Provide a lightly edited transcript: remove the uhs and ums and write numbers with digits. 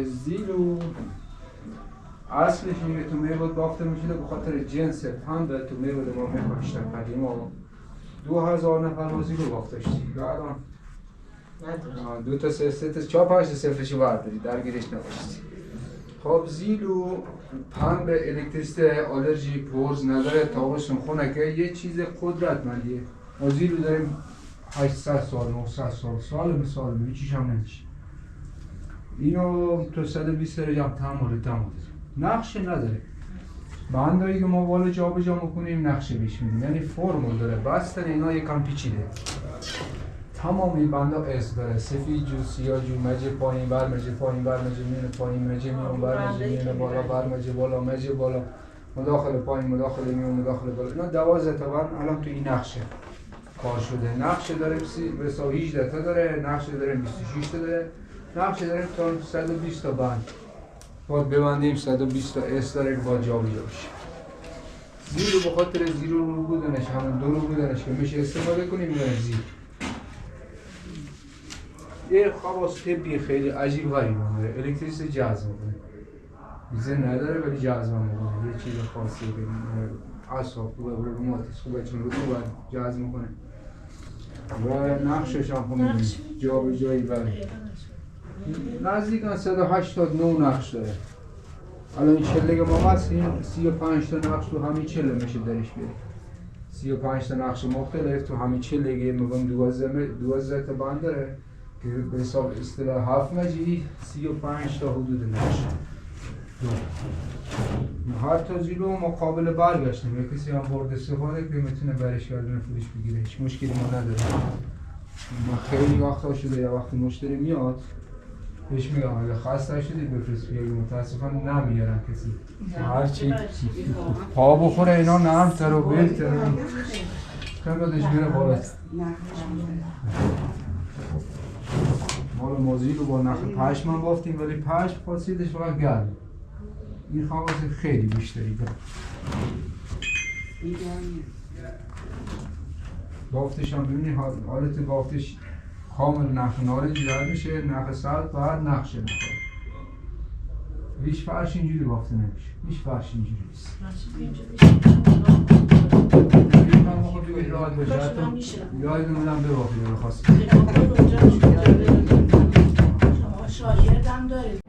زیلو اصلش اینه تو میبود بافته میشده به خاطر جنس پنبه تو میبود ما میکاشتن قدیما 2000 نفر ما زیلو بافتشتیم الان دو تا سه تا 4 5 تا صفرشو برداری درگیرش نباشید. خب زیلو پنبه الکتریسته آلرژی پرز نداره تابستون خنکه یه چیز قدرتمندیه. ما زیلو داریم 800 سال 900 سال مثال چیش هم نمیشه. اینو تو 120 درجه هم تمام نقشه نداره. بندایی که ما بالا جا به جا میکنیم نقشه بیش میدیم، یعنی فرمول داره. بستن اینا یکم پیچیده. تمام این بندا اس داره، سفید جو سیاه جو، مجه پایین بر مجه پایین بر مجه میونه پایین مجه میون بر مجه میونه بالا بر مجه بالا مجه بالا مداخل پایین مداخل میون مداخل بالا. اینا 12 تا بند الان تو این نقشه کار شده. نقشه داره مثلا 18 تا داره، نقشه داره 26 تا داره، نقشه داره تا 120 تا بند. باید ببندیم 120 تا اس داره که باید جا بجا بشه. زیلو به خاطر زیلو رو بودنش همون دو رو بودنش که میشه استفاده کنیم میگن زیل. یه خواص طبی خیلی عجیب غریب داره، الکتریسیته جذب میکنه. ویزه نداره ولی جذب میکنه. یه چیز خاصی که اعصاب خوبه برای روماتیسم خوبه چون رو جذب میکنه. و نقشش هم همین جا به جایی بره. نزدیکاً 189 نقش داره. الان این چله که ما هست این 35 تا نقش تو همین چله میشه درش بیاره. 35 تا نقش مختلف تو همین چله که میگم 12 تا بند داره که به حساب اصطلاح 7 مجی 35 تا حدود نقش. هر تا زیلو مقابل برگشتیم. یک کسی هم برد استفاده که میتونه برش گردونه خودش بگیره. هیچ مشکلی ما نداره. ما خیلی وقتا شده یا وقتی مشتری میاد بهش میگم اگه خسته شدی بفرست بیایی. متاسفانه نمیارن کسی. هرچی پا بخوره اینا نرم‌تر و بهتر خیلیش میره بالا. مال موزی رو با نخ پشم بافتیم ولی پشم خاصیتش فقط گرم. این خواص خیلی بیشتری داره. بافتش هم ببینید حالت بافتش کامل نخ نارنجی در میشه، نخ سرد بعد نقشه میخوره. هیچ فرش اینجوری بافته نمیشه. هیچ فرش اینجوری نیست. من موقع بگید راحت بشه. یادتون میدم ببافید اگه خواستید. شاگردم دارید.